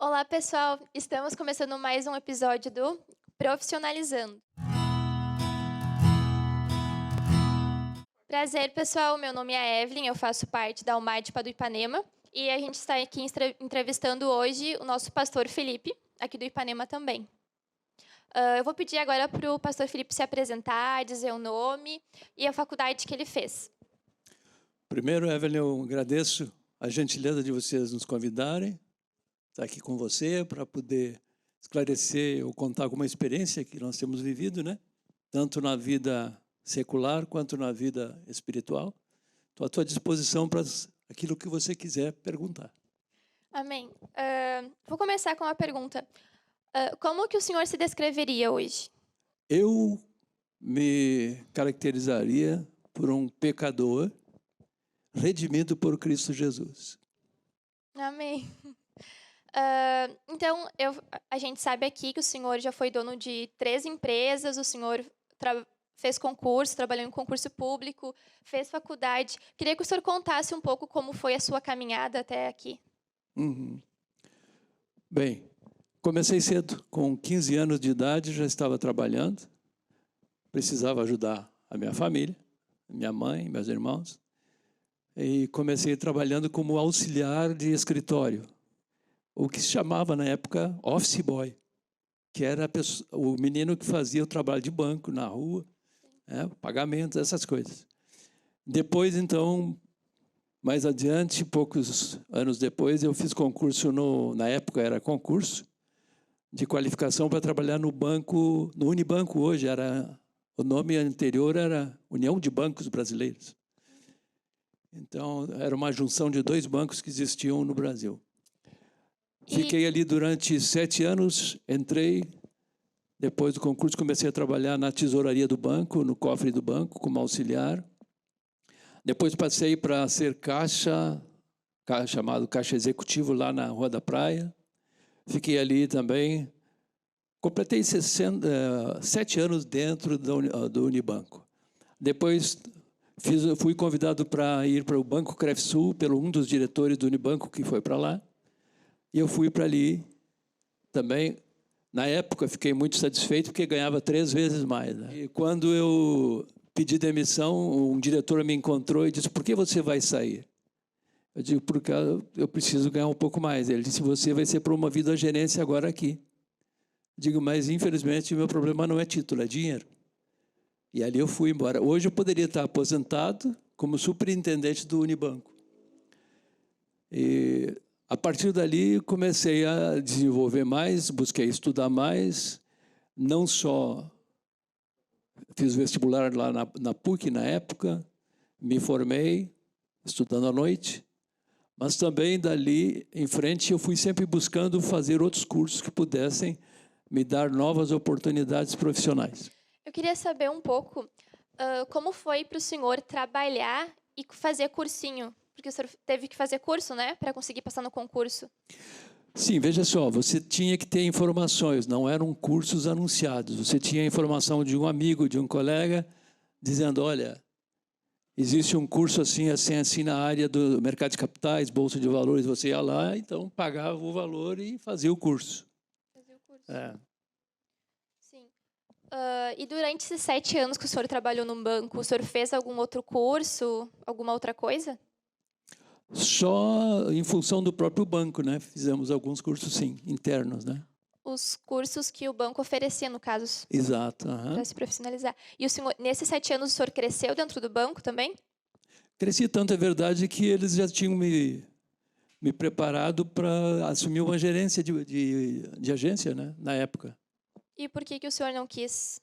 Olá, pessoal! Estamos começando mais um episódio do Profissionalizando. Prazer, pessoal! Meu nome é Evelyn, eu faço parte da UMADPA do Ipanema e a gente está aqui entrevistando hoje o nosso pastor Felipe, aqui do Ipanema também. Eu vou pedir agora para o pastor Felipe se apresentar, dizer o nome e a faculdade que ele fez. Primeiro, Evelyn, eu agradeço a gentileza de vocês nos convidarem, estar aqui com você para poder esclarecer ou contar alguma experiência que nós temos vivido, né? Tanto na vida secular quanto na vida espiritual. Estou à tua disposição para aquilo que você quiser perguntar. Amém. Vou começar com uma pergunta. Como que o senhor se descreveria hoje? Eu me caracterizaria por um pecador redimido por Cristo Jesus. Amém. Então, a gente sabe aqui que o senhor já foi dono de 3 empresas, o senhor fez concurso, trabalhou em concurso público, fez faculdade. Queria que o senhor contasse um pouco como foi a sua caminhada até aqui. Bem, comecei cedo, com 15 anos de idade, já estava trabalhando, precisava ajudar a minha família, minha mãe, meus irmãos, e comecei trabalhando como auxiliar de escritório, o que se chamava na época office boy, que era o menino que fazia o trabalho de banco na rua, pagamentos, essas coisas. Depois, então, mais adiante, poucos anos depois, eu fiz concurso, na época era concurso, de qualificação para trabalhar no banco, no Unibanco hoje, o nome anterior era União de Bancos Brasileiros. Então, era uma junção de 2 bancos que existiam no Brasil. Fiquei ali durante 7 anos, entrei, depois do concurso comecei a trabalhar na tesouraria do banco, no cofre do banco, como auxiliar. Depois passei para ser chamado caixa executivo lá na Rua da Praia. Fiquei ali também. Completei 7 anos dentro do Unibanco. Depois fui convidado para ir para o Banco Crefsul, pelo um dos diretores do Unibanco que foi para lá. E eu fui para ali também. Na época, fiquei muito satisfeito porque ganhava 3 vezes mais, né? E quando eu pedi demissão, um diretor me encontrou e disse: "Por que você vai sair?" Eu digo: "Porque eu preciso ganhar um pouco mais." Ele disse: "Você vai ser promovido à gerência agora aqui." Digo: "Mas infelizmente meu problema não é título, é dinheiro." E ali eu fui embora. Hoje eu poderia estar aposentado como superintendente do Unibanco. E a partir dali comecei a desenvolver mais, busquei estudar mais, não só fiz vestibular lá na PUC na época, me formei estudando à noite, mas também dali em frente eu fui sempre buscando fazer outros cursos que pudessem me dar novas oportunidades profissionais. Eu queria saber um pouco como foi para o senhor trabalhar e fazer cursinho, porque o senhor teve que fazer curso, né, para conseguir passar no concurso. Sim, veja só, você tinha que ter informações, não eram cursos anunciados. Você tinha informação de um amigo, de um colega, dizendo: "Olha, existe um curso assim, assim, assim na área do mercado de capitais, bolsa de valores." Você ia lá, então pagava o valor e fazia o curso. Fazia o curso. Sim. E durante esses 7 anos que o senhor trabalhou no banco, o senhor fez algum outro curso, alguma outra coisa? Só em função do próprio banco, né? Fizemos alguns cursos, sim, internos, né? Os cursos que o banco oferecia, no caso, Exato. para se profissionalizar. E o senhor, nesses 7 anos, o senhor cresceu dentro do banco também? Cresci tanto, é verdade, que eles já tinham me preparado para assumir uma gerência de agência, né? Na época. E por que o senhor não quis?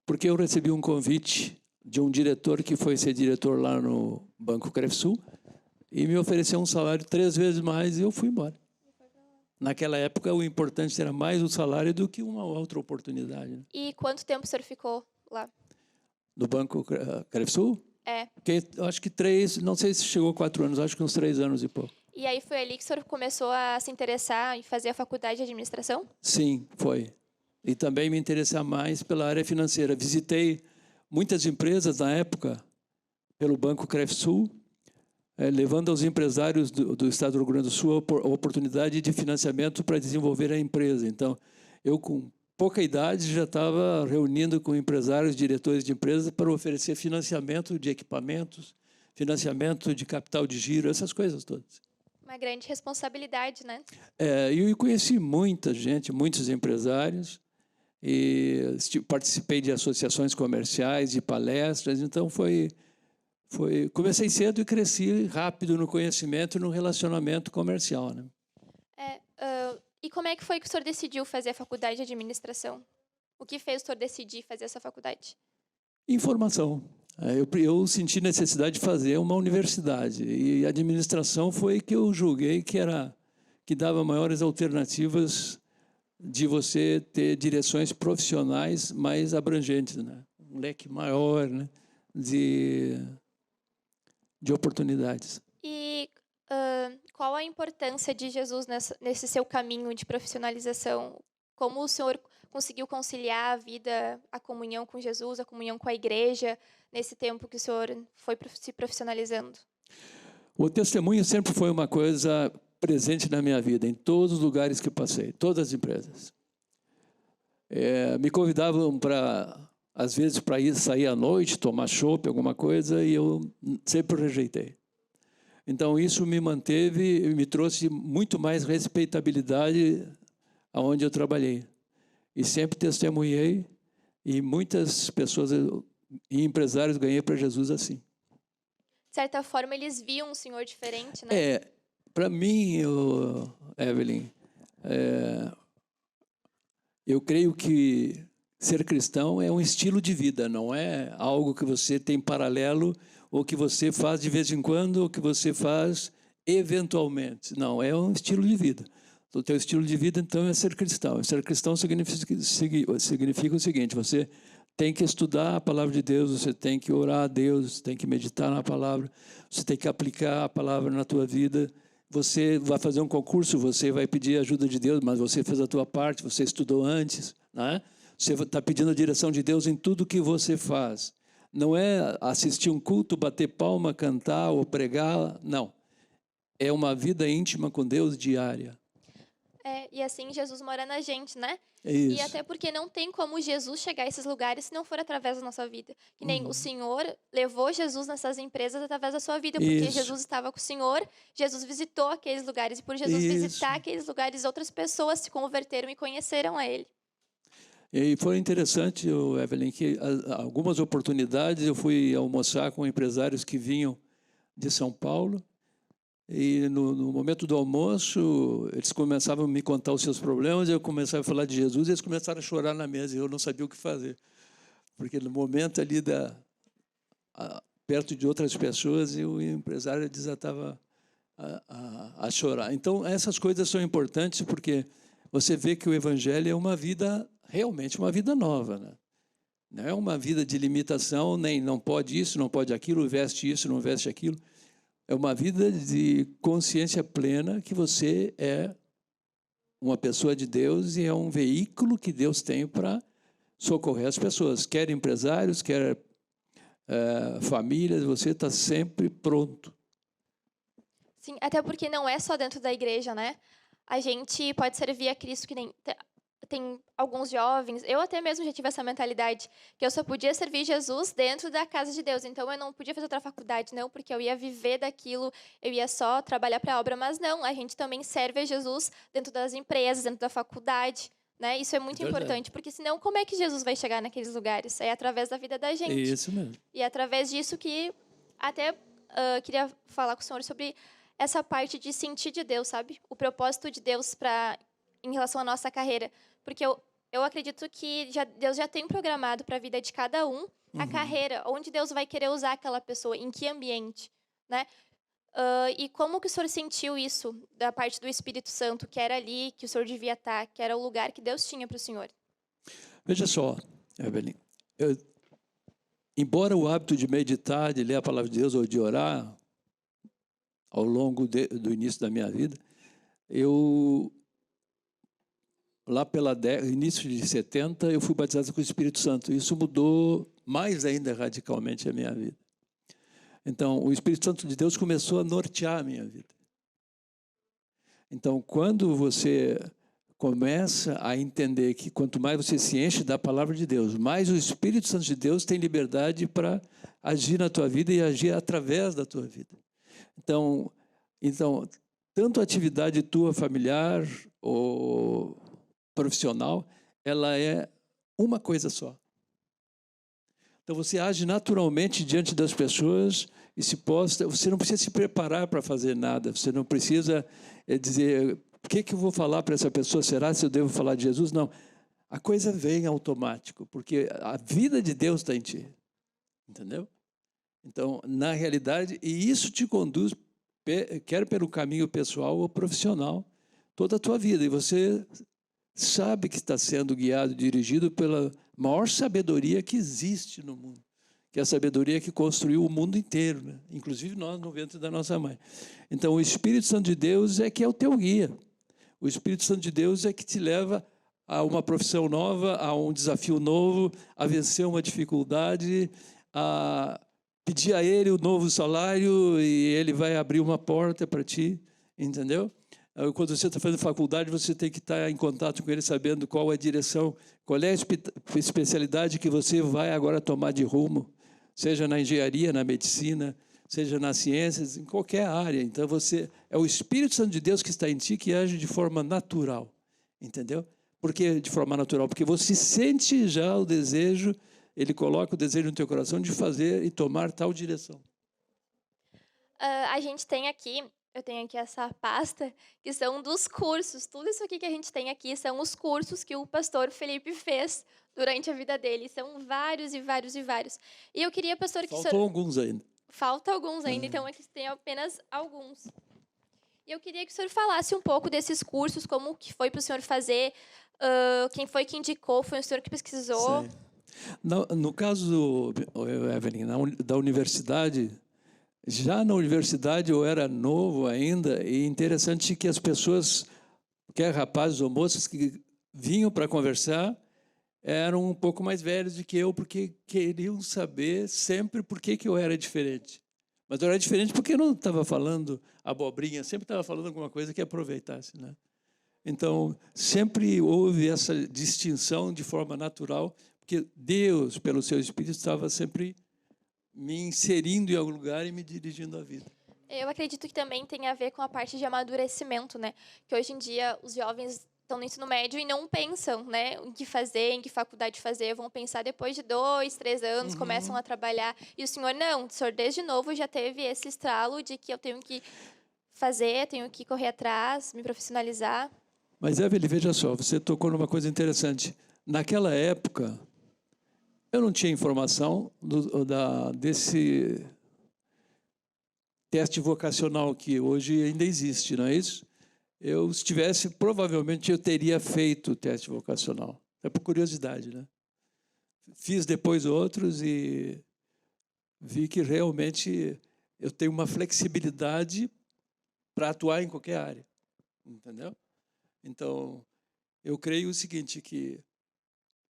Porque eu recebi um convite de um diretor que foi ser diretor lá no Banco Crefsul e me ofereceu um salário 3 vezes mais e eu fui embora. Naquela época, o importante era mais o salário do que uma outra oportunidade, né? E quanto tempo o senhor ficou lá? No Banco Crefsul? É. Acho que 3, não sei se chegou a 4 anos, acho que uns 3 anos e pouco. E aí foi ali que o senhor começou a se interessar em fazer a faculdade de administração? Sim, foi. E também me interessar mais pela área financeira. Visitei muitas empresas na época, pelo Banco Crefsul, levando aos empresários do Estado do Rio Grande do Sul a oportunidade de financiamento para desenvolver a empresa. Então, eu, com pouca idade, já estava reunindo com empresários, diretores de empresas, para oferecer financiamento de equipamentos, financiamento de capital de giro, essas coisas todas. Uma grande responsabilidade, né? Eu conheci muita gente, muitos empresários, e participei de associações comerciais, de palestras, então comecei cedo e cresci rápido no conhecimento e no relacionamento comercial, né? E como é que foi que o senhor decidiu fazer a faculdade de administração? O que fez o senhor decidir fazer essa faculdade? Informação. Eu senti necessidade de fazer uma universidade e a administração foi que eu julguei que dava maiores alternativas de você ter direções profissionais mais abrangentes, né? Um leque maior, né? de oportunidades. E qual a importância de Jesus nesse seu caminho de profissionalização? Como o senhor conseguiu conciliar a vida, a comunhão com Jesus, a comunhão com a igreja, nesse tempo que o senhor foi se profissionalizando? O testemunho sempre foi uma coisa presente na minha vida, em todos os lugares que passei, todas as empresas. Me convidavam às vezes, para sair à noite, tomar chopp, alguma coisa, e eu sempre rejeitei. Então, isso me manteve e me trouxe muito mais respeitabilidade aonde eu trabalhei. E sempre testemunhei, e muitas pessoas e empresários ganhei para Jesus assim. De certa forma, eles viam um senhor diferente, né? Para mim, Evelyn, eu creio que ser cristão é um estilo de vida, não é algo que você tem paralelo ou que você faz de vez em quando ou que você faz eventualmente. Não, é um estilo de vida. O teu estilo de vida, então, é ser cristão. Ser cristão significa o seguinte: você tem que estudar a palavra de Deus, você tem que orar a Deus, você tem que meditar na palavra, você tem que aplicar a palavra na tua vida. Você vai fazer um concurso, você vai pedir ajuda de Deus, mas você fez a tua parte, você estudou antes, né? Você está pedindo a direção de Deus em tudo que você faz. Não é assistir um culto, bater palma, cantar ou pregar, não. É uma vida íntima com Deus diária. E assim Jesus mora na gente, né? Isso. E até porque não tem como Jesus chegar a esses lugares se não for através da nossa vida. Que nem o Senhor levou Jesus nessas empresas através da sua vida, porque Jesus estava com o Senhor, Jesus visitou aqueles lugares, e por Jesus visitar aqueles lugares, outras pessoas se converteram e conheceram a Ele. E foi interessante, Evelyn, que algumas oportunidades eu fui almoçar com empresários que vinham de São Paulo, e no momento do almoço eles começavam a me contar os seus problemas, eu começava a falar de Jesus e eles começaram a chorar na mesa e eu não sabia o que fazer, porque no momento ali perto de outras pessoas o empresário desatava a chorar. Então essas coisas são importantes porque você vê que o evangelho é uma vida, realmente uma vida nova, né? Não é uma vida de limitação, nem não pode isso, não pode aquilo, veste isso, não veste aquilo. É uma vida de consciência plena que você é uma pessoa de Deus e é um veículo que Deus tem para socorrer as pessoas. Quer empresários, quer famílias, você está sempre pronto. Sim, até porque não é só dentro da igreja, né? A gente pode servir a Cristo, que nem tem alguns jovens, eu até mesmo já tive essa mentalidade, que eu só podia servir Jesus dentro da casa de Deus, então eu não podia fazer outra faculdade, não, porque eu ia viver daquilo, eu ia só trabalhar para a obra, mas não, a gente também serve a Jesus dentro das empresas, dentro da faculdade, né? Isso é muito importante, porque senão como é que Jesus vai chegar naqueles lugares? É através da vida da gente. Isso mesmo. E é através disso que até queria falar com o senhor sobre essa parte de sentir de Deus, sabe? O propósito de Deus em relação à nossa carreira. Porque eu acredito que Deus já tem programado para a vida de cada um a carreira, onde Deus vai querer usar aquela pessoa, em que ambiente, né? E como que o senhor sentiu isso da parte do Espírito Santo, que era ali, que o senhor devia estar, que era o lugar que Deus tinha para o senhor? Veja só, Evelyn, embora o hábito de meditar, de ler a palavra de Deus ou de orar, ao longo do início da minha vida, lá início de 70, eu fui batizado com o Espírito Santo. Isso mudou mais ainda radicalmente a minha vida. Então, o Espírito Santo de Deus começou a nortear a minha vida. Então, quando você começa a entender que quanto mais você se enche da palavra de Deus, mais o Espírito Santo de Deus tem liberdade para agir na tua vida e agir através da tua vida. Então, tanto a atividade tua familiar ou profissional, ela é uma coisa só. Então, você age naturalmente diante das pessoas e se posta. Você não precisa se preparar para fazer nada. Você não precisa dizer, o que eu vou falar para essa pessoa? Será se eu devo falar de Jesus? Não. A coisa vem automático, porque a vida de Deus está em ti. Entendeu? Então, na realidade, e isso te conduz, quer pelo caminho pessoal ou profissional, toda a tua vida. E você sabe que está sendo guiado, dirigido pela maior sabedoria que existe no mundo, que é a sabedoria que construiu o mundo inteiro, né? Inclusive nós no ventre da nossa mãe. Então, o Espírito Santo de Deus é que é o teu guia. O Espírito Santo de Deus é que te leva a uma profissão nova, a um desafio novo, a vencer uma dificuldade, a pedir a Ele o novo salário e Ele vai abrir uma porta para ti, entendeu? Quando você está fazendo faculdade, você tem que estar em contato com Ele, sabendo qual é a direção, qual é a especialidade que você vai agora tomar de rumo, seja na engenharia, na medicina, seja nas ciências, em qualquer área. Então, é o Espírito Santo de Deus que está em ti que age de forma natural, entendeu? Por que de forma natural? Porque você sente já o desejo, Ele coloca o desejo no teu coração de fazer e tomar tal direção. A gente tem aqui, eu tenho aqui essa pasta, que são dos cursos. Tudo isso aqui que a gente tem aqui são os cursos que o pastor Felipe fez durante a vida dele. São vários e vários e vários. E eu queria, pastor, que Faltam alguns ainda. Falta alguns ainda, então aqui tem apenas alguns. E eu queria que o senhor falasse um pouco desses cursos, como que foi para o senhor fazer, quem foi que indicou, foi o senhor que pesquisou? Sim. No caso, Evelyn, da universidade, já na universidade eu era novo ainda, e interessante que as pessoas, quer rapazes ou moças, que vinham para conversar, eram um pouco mais velhos do que eu, porque queriam saber sempre por que eu era diferente. Mas eu era diferente porque eu não estava falando abobrinha, sempre estava falando alguma coisa que aproveitasse, né? Então, sempre houve essa distinção de forma natural, porque Deus, pelo seu Espírito, estava sempre me inserindo em algum lugar e me dirigindo à vida. Eu acredito que também tem a ver com a parte de amadurecimento, né? Que hoje em dia os jovens estão no ensino médio e não pensam, né, em que fazer, em que faculdade fazer, vão pensar depois de 2, 3 anos, começam a trabalhar. E o senhor não, o senhor desde novo já teve esse estralo de que eu tenho que fazer, tenho que correr atrás, me profissionalizar. Mas, Evelyn, veja só, você tocou numa coisa interessante. Naquela época, eu não tinha informação desse teste vocacional que hoje ainda existe, não é isso? Se tivesse, provavelmente eu teria feito o teste vocacional. É por curiosidade, né? Fiz depois outros e vi que realmente eu tenho uma flexibilidade para atuar em qualquer área, entendeu? Então, eu creio o seguinte, que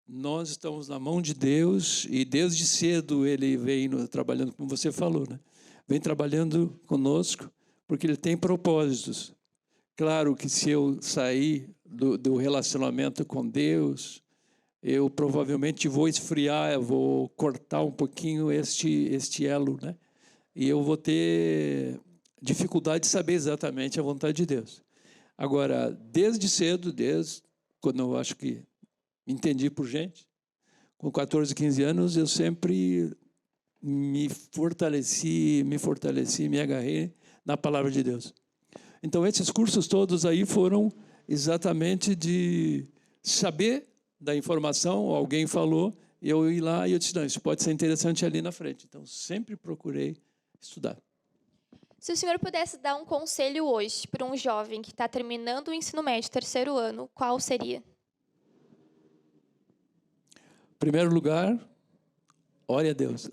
nós estamos na mão de Deus e desde cedo Ele vem trabalhando, como você falou, né? Vem trabalhando conosco porque Ele tem propósitos. Claro que se eu sair do relacionamento com Deus, eu provavelmente vou esfriar, eu vou cortar um pouquinho este elo, né? E eu vou ter dificuldade de saber exatamente a vontade de Deus. Agora, desde cedo, desde quando eu acho que entendi por gente, com 14, 15 anos, eu sempre me fortaleci, me agarrei na palavra de Deus. Então, esses cursos todos aí foram exatamente de saber da informação, alguém falou, e eu ia lá e eu disse, não, isso pode ser interessante ali na frente. Então, sempre procurei estudar. Se o senhor pudesse dar um conselho hoje para um jovem que está terminando o ensino médio, 3º ano, qual seria? Em primeiro lugar, ore a Deus.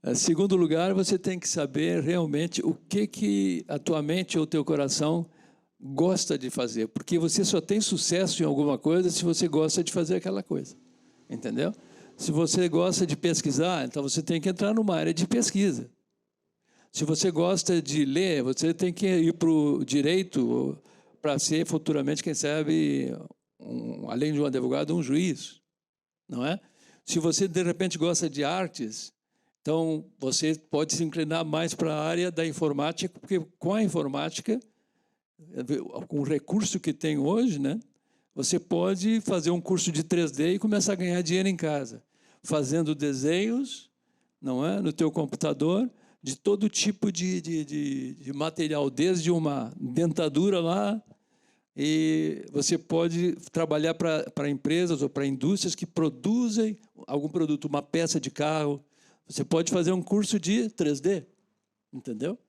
Em segundo lugar, você tem que saber realmente o que a tua mente ou o teu coração gosta de fazer, porque você só tem sucesso em alguma coisa se você gosta de fazer aquela coisa, entendeu? Se você gosta de pesquisar, então você tem que entrar numa área de pesquisa. Se você gosta de ler, você tem que ir para o direito para ser futuramente, quem sabe, além de um advogado, um juiz, não é? Se você, de repente, gosta de artes, então você pode se inclinar mais para a área da informática, porque com a informática, com o recurso que tem hoje, né, você pode fazer um curso de 3D e começar a ganhar dinheiro em casa, fazendo desenhos, não é, no teu computador, de todo tipo de material, desde uma dentadura lá, e você pode trabalhar para empresas ou para indústrias que produzem algum produto, uma peça de carro. Você pode fazer um curso de 3D, entendeu?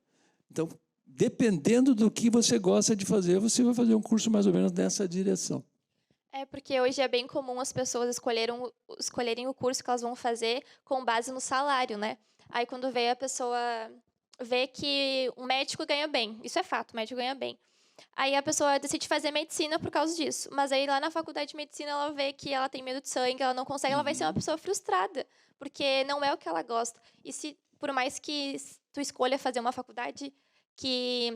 Então, dependendo do que você gosta de fazer, você vai fazer um curso mais ou menos nessa direção. Porque hoje é bem comum as pessoas escolherem o curso que elas vão fazer com base no salário, né? Aí, quando vê a pessoa vê que um médico ganha bem, isso é fato, o médico ganha bem. Aí a pessoa decide fazer medicina por causa disso. Mas aí lá na faculdade de medicina ela vê que ela tem medo de sangue, ela não consegue, ela vai ser uma pessoa frustrada, porque não é o que ela gosta. E se por mais que tu escolha fazer uma faculdade que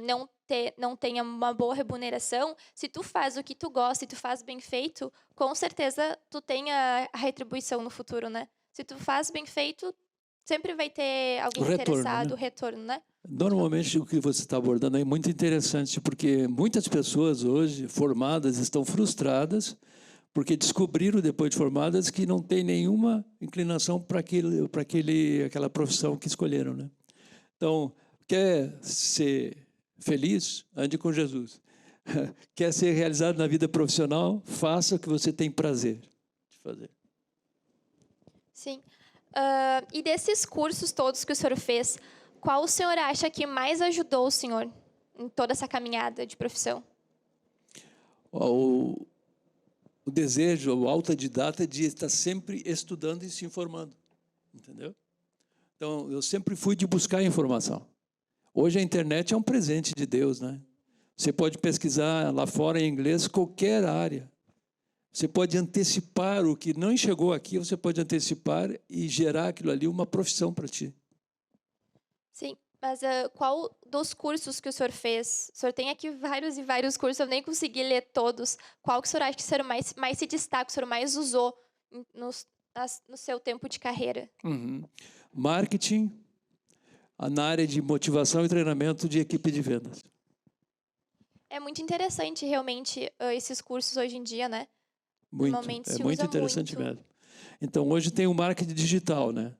não tenha uma boa remuneração, se tu faz o que tu gosta e tu faz bem feito, com certeza tu tem a retribuição no futuro, né? Se tu faz bem feito, sempre vai ter alguém interessado, retorno, né? Normalmente, o que você está abordando é muito interessante, porque muitas pessoas hoje, formadas, estão frustradas, porque descobriram, depois de formadas, que não tem nenhuma inclinação para aquela profissão que escolheram, né? Então, quer ser feliz? Ande com Jesus. Quer ser realizado na vida profissional? Faça o que você tem prazer de fazer. Sim. E desses cursos todos que o senhor fez, qual o senhor acha que mais ajudou o senhor em toda essa caminhada de profissão? O desejo, o autodidata de estar sempre estudando e se informando, entendeu? Então, eu sempre fui de buscar informação. Hoje a internet é um presente de Deus, né? Você pode pesquisar lá fora em inglês qualquer área. Você pode antecipar o que não chegou aqui, você pode antecipar e gerar aquilo ali uma profissão para ti. Sim, mas qual dos cursos que o senhor fez? O senhor tem aqui vários e vários cursos, eu nem consegui ler todos. Qual que o senhor acha que o senhor mais se destaca, o senhor mais usou no seu tempo de carreira? Marketing, na área de motivação e treinamento de equipe de vendas. É muito interessante, realmente, esses cursos hoje em dia, né? Muito, é muito interessante mesmo. Então, hoje tem o marketing digital, né?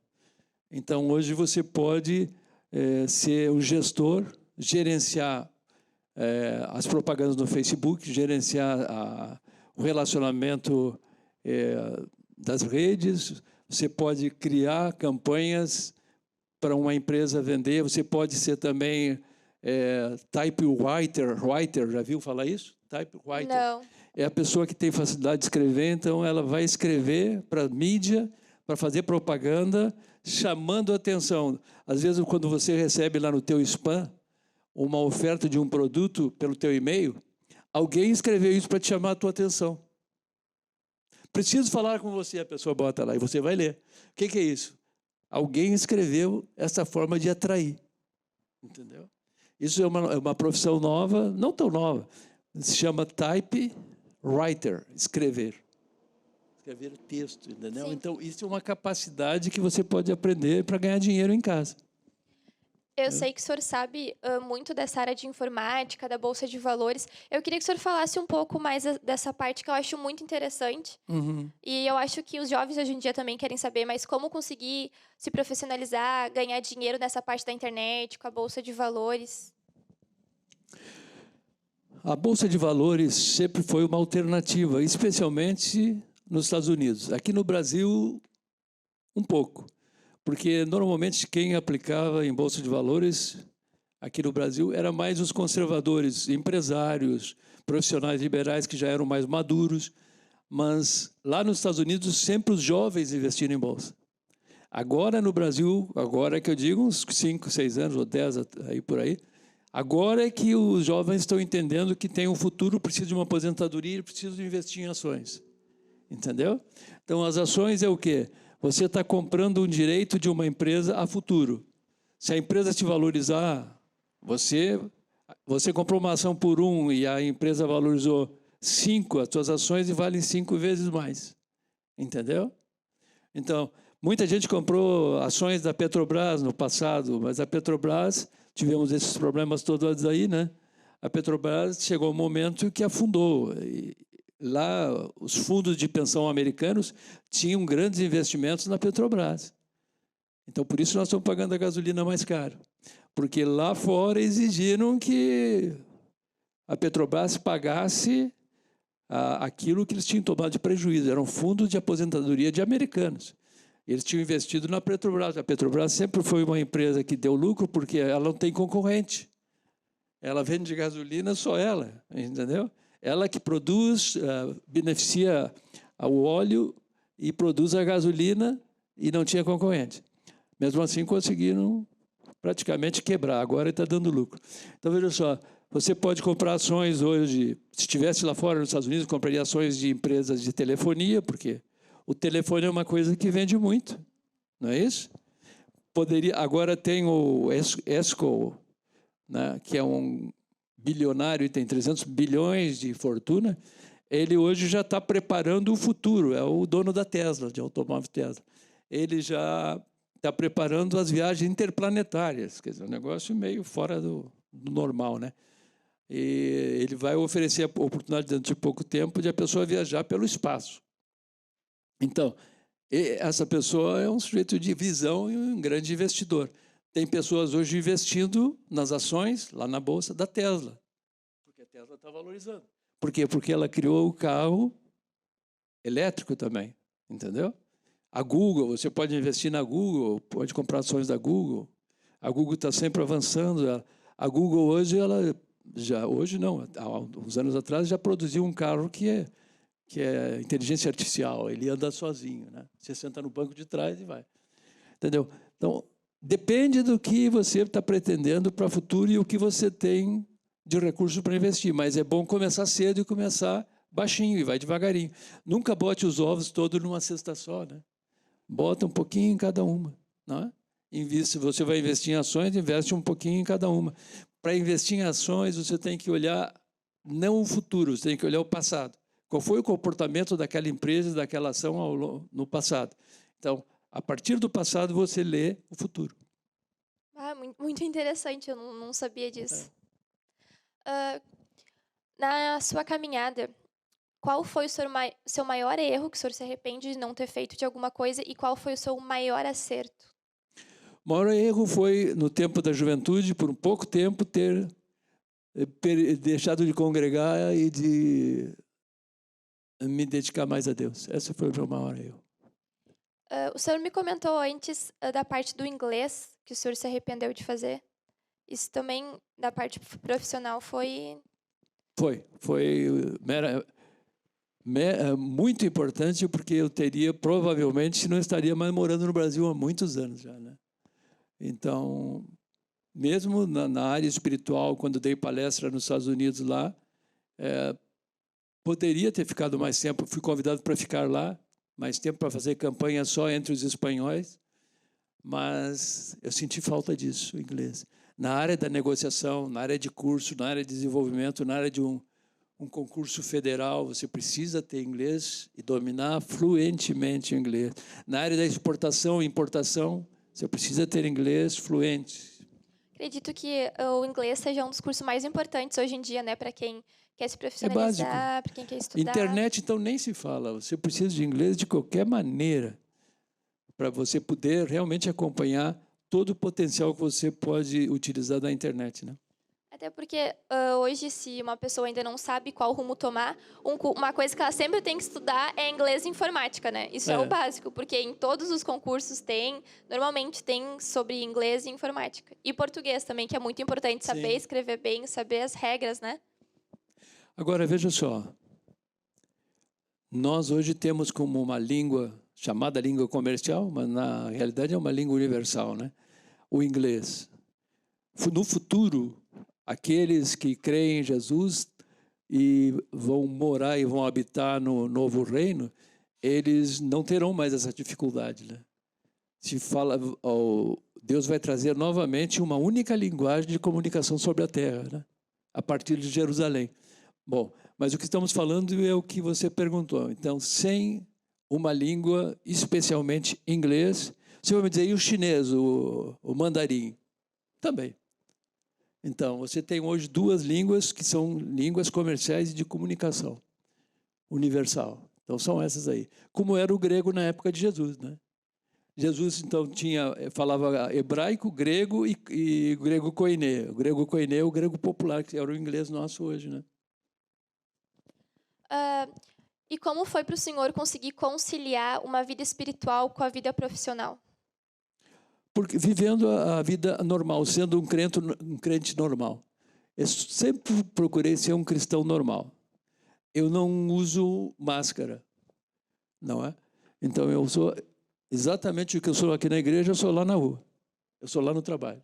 Então, hoje você pode ser um gestor, gerenciar as propagandas no Facebook, gerenciar o relacionamento das redes, você pode criar campanhas para uma empresa vender, você pode ser também typewriter, já viu falar isso? Typewriter. Não. É a pessoa que tem facilidade de escrever, então ela vai escrever para a mídia, para fazer propaganda, chamando a atenção. Às vezes, quando você recebe lá no teu spam uma oferta de um produto pelo teu e-mail, alguém escreveu isso para te chamar a tua atenção. Preciso falar com você, a pessoa bota lá e você vai ler. O que é isso? Alguém escreveu essa forma de atrair. Entendeu? Isso é uma profissão nova, não tão nova, se chama typewriter, escrever texto, entendeu? Sim. Então, isso é uma capacidade que você pode aprender para ganhar dinheiro em casa. Eu sei que o senhor sabe muito dessa área de informática, da Bolsa de Valores. Eu queria que o senhor falasse um pouco mais dessa parte que eu acho muito interessante. E eu acho que os jovens hoje em dia também querem saber, mas como conseguir se profissionalizar, ganhar dinheiro nessa parte da internet, com a Bolsa de Valores? A Bolsa de Valores sempre foi uma alternativa, especialmente nos Estados Unidos. Aqui no Brasil, um pouco. Porque, normalmente, quem aplicava em Bolsa de Valores, aqui no Brasil, era mais os conservadores, empresários, profissionais liberais que já eram mais maduros. Mas, lá nos Estados Unidos, sempre os jovens investiram em Bolsa. Agora, no Brasil, agora que eu digo, uns 5, 6 anos, ou 10, aí por aí, agora é que os jovens estão entendendo que tem um futuro, precisa de uma aposentadoria e precisa investir em ações. Entendeu? Então, as ações é o quê? você está comprando um direito de uma empresa a futuro. Se a empresa te valorizar, você comprou uma ação por 1 e a empresa valorizou 5, as suas ações valem 5 vezes mais. Entendeu? Então, muita gente comprou ações da Petrobras no passado, mas a Petrobras, tivemos esses problemas todos aí, né? A Petrobras chegou um momento que afundou. E lá, os fundos de pensão americanos tinham grandes investimentos na Petrobras. Então, por isso nós estamos pagando a gasolina mais caro. Porque lá fora exigiram que a Petrobras pagasse aquilo que eles tinham tomado de prejuízo. Eram fundos de aposentadoria de americanos. Eles tinham investido na Petrobras. A Petrobras sempre foi uma empresa que deu lucro porque ela não tem concorrente. Ela vende gasolina só ela, entendeu? Ela que produz, beneficia o óleo e produz a gasolina e não tinha concorrente. Mesmo assim, conseguiram praticamente quebrar. Agora está dando lucro. Então, veja só, você pode comprar ações hoje. Se estivesse lá fora, nos Estados Unidos, compraria ações de empresas de telefonia, porque o telefone é uma coisa que vende muito, não é isso? Agora tem o Esco, né, que é um bilionário e tem 300 bilhões de fortuna. Ele hoje já está preparando o futuro, é o dono da Tesla, de automóvel Tesla. Ele já está preparando as viagens interplanetárias, quer dizer, um negócio meio fora do normal, né? E ele vai oferecer a oportunidade, dentro de pouco tempo, de a pessoa viajar pelo espaço. Então, essa pessoa é um sujeito de visão e um grande investidor. Tem pessoas hoje investindo nas ações, lá na Bolsa, da Tesla, porque a Tesla está valorizando. Por quê? Porque ela criou o carro elétrico também, entendeu? A Google, você pode investir na Google, pode comprar ações da Google. A Google está sempre avançando. A Google hoje, hoje não, há uns anos atrás já produziu um carro que é inteligência artificial, ele anda sozinho, né? Você senta no banco de trás e vai. Entendeu? Então, depende do que você está pretendendo para o futuro e o que você tem de recursos para investir. Mas é bom começar cedo e começar baixinho e vai devagarinho. Nunca bote os ovos todos numa cesta só, né? Bota um pouquinho em cada uma, não é? Você vai investir em ações, investe um pouquinho em cada uma. Para investir em ações, você tem que olhar não o futuro, você tem que olhar o passado. Qual foi o comportamento daquela empresa, daquela ação no passado? Então, a partir do passado, você lê o futuro. Muito interessante, eu não sabia disso. Na sua caminhada, qual foi o seu maior erro que o senhor se arrepende de não ter feito de alguma coisa e qual foi o seu maior acerto? O maior erro foi, no tempo da juventude, por um pouco tempo, ter deixado de congregar e de me dedicar mais a Deus. Esse foi o meu maior erro. O senhor me comentou antes da parte do inglês que o senhor se arrependeu de fazer. Isso também, da parte profissional, foi... Foi muito importante, porque eu provavelmente, não estaria mais morando no Brasil há muitos anos já, né? Então, mesmo na área espiritual, quando dei palestra nos Estados Unidos lá, poderia ter ficado mais tempo. Fui convidado para ficar lá, mais tempo para fazer campanha só entre os espanhóis, mas eu senti falta disso, o inglês. Na área da negociação, na área de curso, na área de desenvolvimento, na área de um concurso federal, você precisa ter inglês e dominar fluentemente o inglês. Na área da exportação e importação, você precisa ter inglês fluente. Acredito que o inglês seja um dos cursos mais importantes hoje em dia, né, para quem quer se profissionalizar, para quem quer estudar. Internet, então, nem se fala. Você precisa de inglês de qualquer maneira para você poder realmente acompanhar todo o potencial que você pode utilizar da internet, né? Até porque hoje, se uma pessoa ainda não sabe qual rumo tomar, uma coisa que ela sempre tem que estudar é inglês e informática, né? Isso é o básico, porque em todos os concursos normalmente tem sobre inglês e informática. E português também, que é muito importante saber escrever bem, saber as regras, né? Agora, veja só. Nós hoje temos como uma língua, chamada língua comercial, mas na realidade é uma língua universal, né? O inglês. No futuro, aqueles que creem em Jesus e vão morar e vão habitar no novo reino, eles não terão mais essa dificuldade, né? Se fala, Deus vai trazer novamente uma única linguagem de comunicação sobre a terra, né? A partir de Jerusalém. Bom, mas o que estamos falando é o que você perguntou. Então, sem uma língua, especialmente inglês, você vai me dizer, e o chinês, o mandarim? Também. Então, você tem hoje duas línguas que são línguas comerciais e de comunicação universal. Então, são essas aí. Como era o grego na época de Jesus, né? Jesus, então, falava hebraico, grego e grego koiné. O grego koiné é o grego popular, que era o inglês nosso hoje, né? E como foi para o senhor conseguir conciliar uma vida espiritual com a vida profissional? Porque vivendo a vida normal, sendo um crente normal. Eu sempre procurei ser um cristão normal. Eu não uso máscara, não é? Então, eu sou exatamente o que eu sou aqui na igreja, eu sou lá na rua. Eu sou lá no trabalho.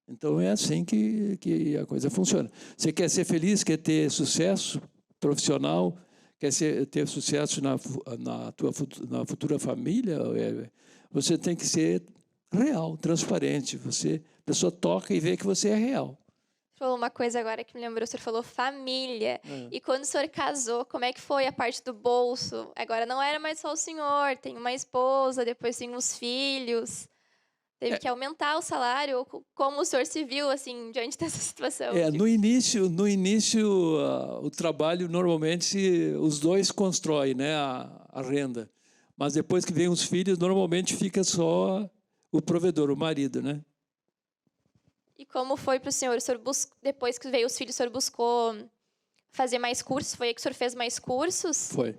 Então, é assim que a coisa funciona. Você quer ser feliz, quer ter sucesso profissional, quer ter sucesso na futura família, você tem que ser real, transparente. A pessoa toca e vê que você é real. Você falou uma coisa agora que me lembrou, o senhor falou família. E quando o senhor casou, como é que foi a parte do bolso? Agora não era mais só o senhor, tem uma esposa, depois tem os filhos. Teve que aumentar o salário. Como o senhor se viu, assim, diante dessa situação? No início, o trabalho, normalmente, os dois constroem, né, a renda. Mas depois que vem os filhos, normalmente fica só o provedor, o marido, né? E como foi para o senhor? Depois que veio os filhos, o senhor buscou fazer mais cursos? Foi aí que o senhor fez mais cursos? Foi.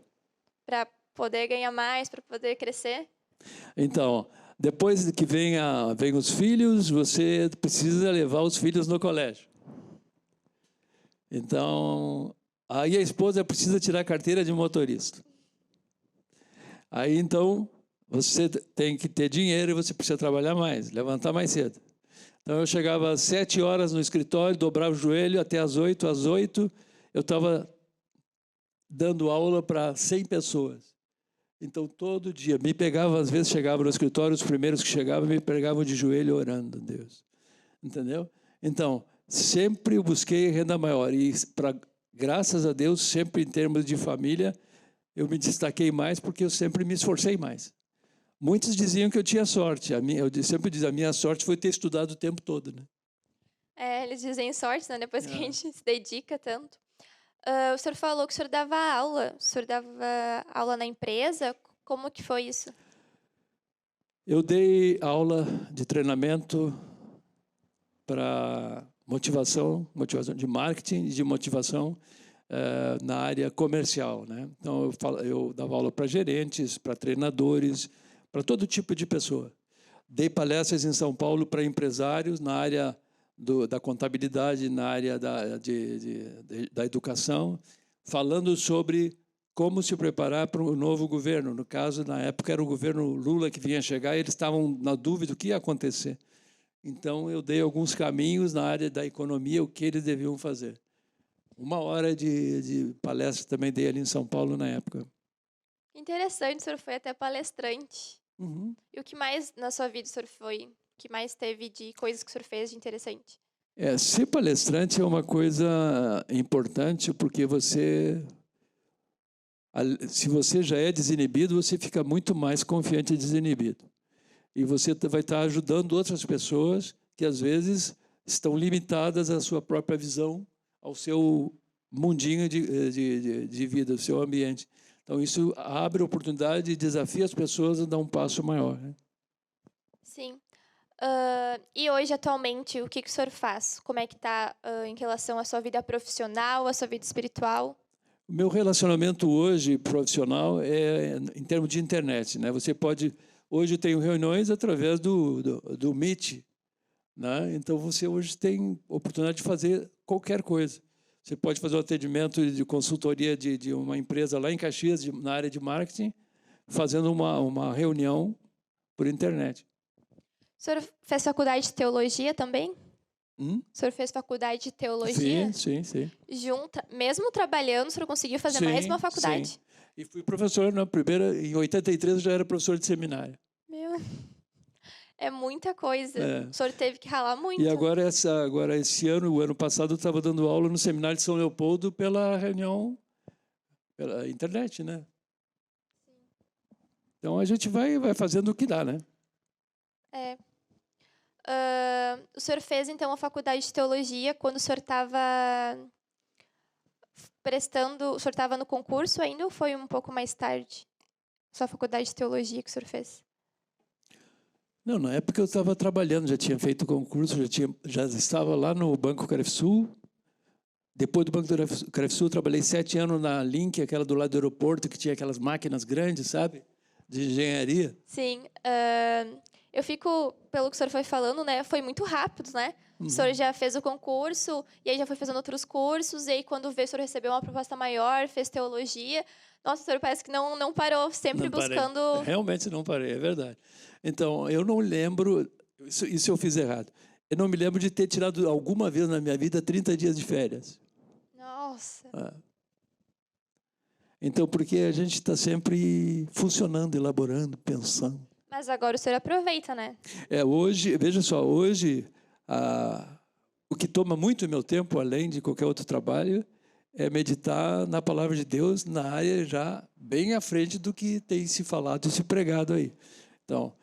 Para poder ganhar mais, para poder crescer? Então, depois que vem os filhos, você precisa levar os filhos no colégio. Então, aí a esposa precisa tirar a carteira de motorista. Aí, então, você tem que ter dinheiro e você precisa trabalhar mais, levantar mais cedo. Então, eu chegava às 7 horas no escritório, dobrava o joelho até às 8. Às 8, eu estava dando aula para 100 pessoas. Então, todo dia, me pegava, às vezes chegava no escritório, os primeiros que chegavam me pegavam de joelho orando a Deus. Entendeu? Então, sempre eu busquei renda maior. E, graças a Deus, sempre em termos de família, eu me destaquei mais porque eu sempre me esforcei mais. Muitos diziam que eu tinha sorte. Eu sempre dizia, a minha sorte foi ter estudado o tempo todo, né? Eles dizem sorte, né? Depois que a gente se dedica tanto. O senhor falou que o senhor dava aula. O senhor dava aula na empresa? Como que foi isso? Eu dei aula de treinamento para motivação de marketing e de motivação na área comercial, né? Então, eu dava aula para gerentes, para treinadores, para todo tipo de pessoa. Dei palestras em São Paulo para empresários na área da contabilidade, na área da educação, falando sobre como se preparar para o novo governo. No caso, na época, era o governo Lula que vinha chegar e eles estavam na dúvida do que ia acontecer. Então, eu dei alguns caminhos na área da economia, o que eles deviam fazer. 1 hora de palestra também dei ali em São Paulo na época. Interessante, o senhor foi até palestrante. Uhum. E o que mais na sua vida o senhor foi? O que mais teve de coisas que o senhor fez de interessante? Ser palestrante é uma coisa importante porque se você já é desinibido, você fica muito mais confiante e desinibido. E você vai estar ajudando outras pessoas que, às vezes, estão limitadas à sua própria visão, ao seu mundinho de vida, ao seu ambiente. Então, isso abre oportunidade e desafia as pessoas a dar um passo maior, né? Sim. E hoje, atualmente, o que o senhor faz? Como é que está em relação à sua vida profissional, à sua vida espiritual? O meu relacionamento hoje profissional é em termos de internet, né? Hoje eu tenho reuniões através do Meet, né? Então você hoje tem oportunidade de fazer qualquer coisa. Você pode fazer um atendimento de consultoria de uma empresa lá em Caxias, na área de marketing, fazendo uma reunião por internet. O senhor fez faculdade de teologia também? Hum? O senhor fez faculdade de teologia? Sim. Mesmo trabalhando, o senhor conseguiu fazer mais uma faculdade? Sim. E fui professor na primeira, em 83 eu já era professor de seminário. Meu, é muita coisa. É. O senhor teve que ralar muito. E agora esse ano, o ano passado, eu estava dando aula no seminário de São Leopoldo pela reunião, pela internet, né? Então a gente vai fazendo o que dá, né? É. O senhor fez, então, a faculdade de teologia quando o senhor estava prestando... O senhor estava no concurso ainda ou foi um pouco mais tarde? Sua faculdade de teologia que o senhor fez? Não, na época eu estava trabalhando, já tinha feito concurso, já estava lá no Banco Carefsul. Depois do Banco Carefsul, trabalhei 7 anos na Link, aquela do lado do aeroporto, que tinha aquelas máquinas grandes, sabe? De engenharia. Sim. Eu fico, pelo que o senhor foi falando, né? Foi muito rápido, né? O senhor já fez o concurso, e aí já foi fazendo outros cursos, e aí quando veio, o senhor recebeu uma proposta maior, fez teologia. Nossa, o senhor parece que não parou, sempre Não parei. buscando... Realmente não parei, é verdade. Então, eu não lembro, isso eu fiz errado, eu não me lembro de ter tirado alguma vez na minha vida 30 dias de férias. Nossa. Então, porque a gente está sempre funcionando, elaborando, pensando. Mas agora o senhor aproveita, né? Hoje, veja só, hoje, o que toma muito meu tempo, além de qualquer outro trabalho, é meditar na palavra de Deus, na área já bem à frente do que tem se falado e se pregado aí. Então,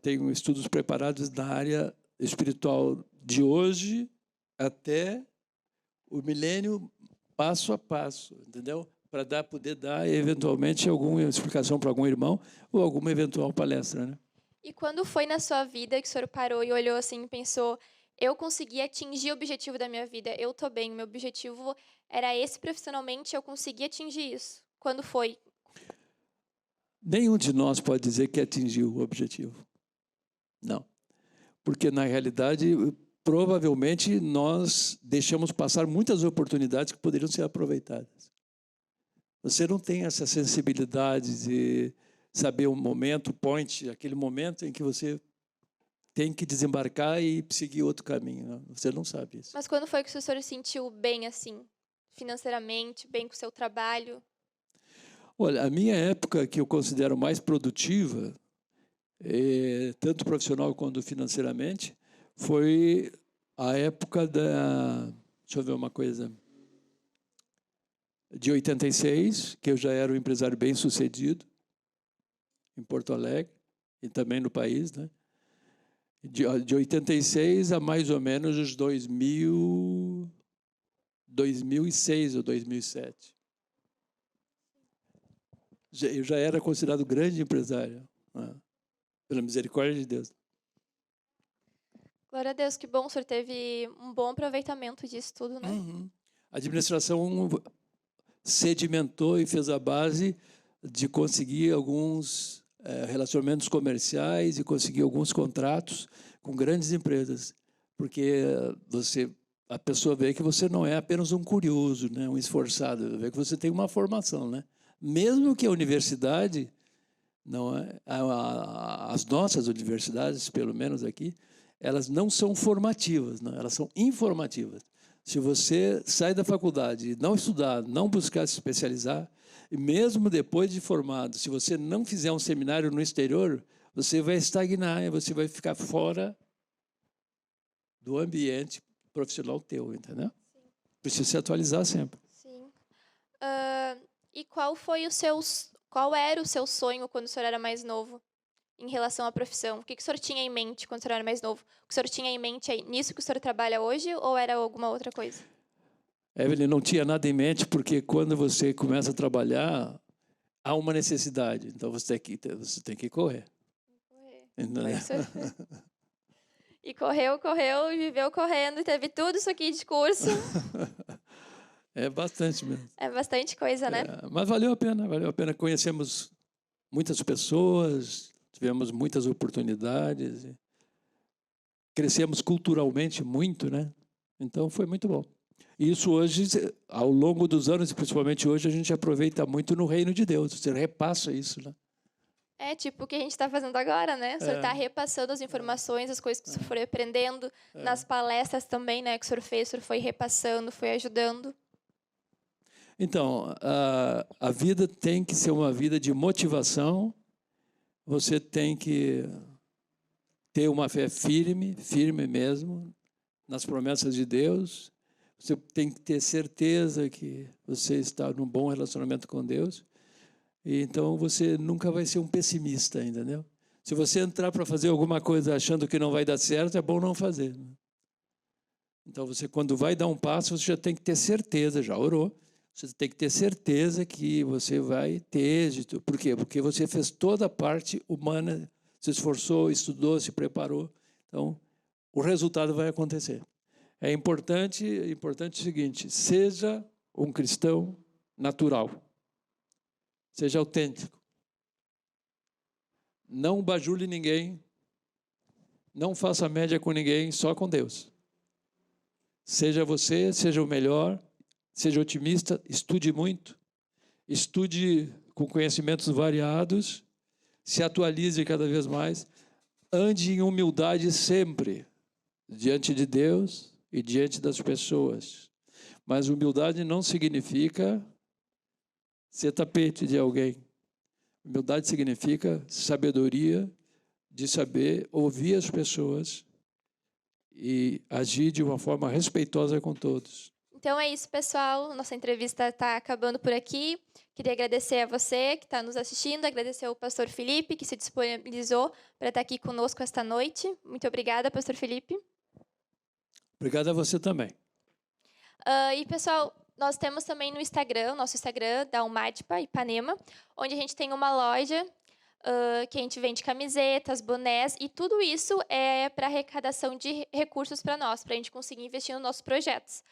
tenho estudos preparados na área espiritual de hoje até o milênio, passo a passo, entendeu? Para poder dar, eventualmente, alguma explicação para algum irmão ou alguma eventual palestra, né? E quando foi na sua vida que o senhor parou e olhou assim e pensou, eu consegui atingir o objetivo da minha vida, eu estou bem, meu objetivo era esse profissionalmente, eu consegui atingir isso? Quando foi? Nenhum de nós pode dizer que atingiu o objetivo. Não. Porque, na realidade, provavelmente, nós deixamos passar muitas oportunidades que poderiam ser aproveitadas. Você não tem essa sensibilidade de saber o momento, o point, aquele momento em que você tem que desembarcar e seguir outro caminho. Não? Você não sabe isso. Mas quando foi que o senhor se sentiu bem assim, financeiramente, bem com o seu trabalho? Olha, a minha época que eu considero mais produtiva, tanto profissional quanto financeiramente, foi a época deixa eu ver uma coisa, de 86, que eu já era um empresário bem-sucedido em Porto Alegre e também no país, né? De 86 a mais ou menos os 2006 ou 2007. Eu já era considerado grande empresário, né? Pela misericórdia de Deus. Glória a Deus, que bom, o senhor teve um bom aproveitamento disso tudo, né? A administração sedimentou e fez a base de conseguir alguns relacionamentos comerciais e conseguir alguns contratos com grandes empresas, porque a pessoa vê que você não é apenas um curioso, né, um esforçado, vê que você tem uma formação, né? Mesmo que a universidade não é, as nossas universidades, pelo menos aqui, elas não são formativas, né? Elas são informativas. Se você sai da faculdade e não estudar, não buscar se especializar, e mesmo depois de formado, se você não fizer um seminário no exterior, você vai estagnar e você vai ficar fora do ambiente profissional teu, entendeu? Sim. Precisa se atualizar sempre. Sim. E qual era o seu sonho quando o senhor era mais novo? Em relação à profissão? O que o senhor tinha em mente quando o senhor era mais novo? O que o senhor tinha em mente é nisso que o senhor trabalha hoje ou era alguma outra coisa? Evelyn, não tinha nada em mente, porque quando você começa a trabalhar, há uma necessidade. Então, você tem que correr. E correu, e viveu correndo, e teve tudo isso aqui de curso. É bastante mesmo. É bastante coisa, né? Mas valeu a pena, valeu a pena. Conhecemos muitas pessoas, tivemos muitas oportunidades, crescemos culturalmente muito, né? Então foi muito bom. E isso hoje, ao longo dos anos, e principalmente hoje, a gente aproveita muito no reino de Deus. Você repassa isso, né? É tipo o que a gente está fazendo agora, né? O senhor está repassando as informações, as coisas que o senhor foi aprendendo, nas palestras também, né? Que o senhor fez, o senhor foi repassando, foi ajudando. Então, a vida tem que ser uma vida de motivação. Você tem que ter uma fé firme, firme mesmo, nas promessas de Deus. Você tem que ter certeza que você está num bom relacionamento com Deus. E então você nunca vai ser um pessimista, entendeu? Se você entrar para fazer alguma coisa achando que não vai dar certo, é bom não fazer. Então você, quando vai dar um passo, você já tem que ter certeza, já orou, você tem que ter certeza que você vai ter êxito. Por quê? Porque você fez toda a parte humana, se esforçou, estudou, se preparou. Então, o resultado vai acontecer. É importante o seguinte: seja um cristão natural. Seja autêntico. Não bajule ninguém. Não faça média com ninguém, só com Deus. Seja você, seja o melhor, seja otimista, estude muito. Estude com conhecimentos variados, se atualize cada vez mais. Ande em humildade sempre, diante de Deus e diante das pessoas. Mas humildade não significa ser tapete de alguém. Humildade significa sabedoria de saber ouvir as pessoas e agir de uma forma respeitosa com todos. Então é isso, pessoal. Nossa entrevista está acabando por aqui. Queria agradecer a você que está nos assistindo, agradecer ao pastor Felipe, que se disponibilizou para estar aqui conosco esta noite. Muito obrigada, pastor Felipe. Obrigado a você também. E, pessoal, nós temos também no Instagram, nosso Instagram, da Umadpa Ipanema, onde a gente tem uma loja que a gente vende camisetas, bonés, e tudo isso é para arrecadação de recursos para nós, para a gente conseguir investir nos nossos projetos.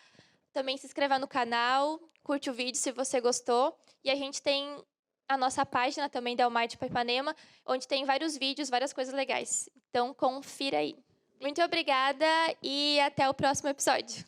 Também se inscreva no canal, curte o vídeo se você gostou, e a gente tem a nossa página também da Umadpa Ipanema, onde tem vários vídeos, várias coisas legais. Então, confira aí. Muito obrigada e até o próximo episódio.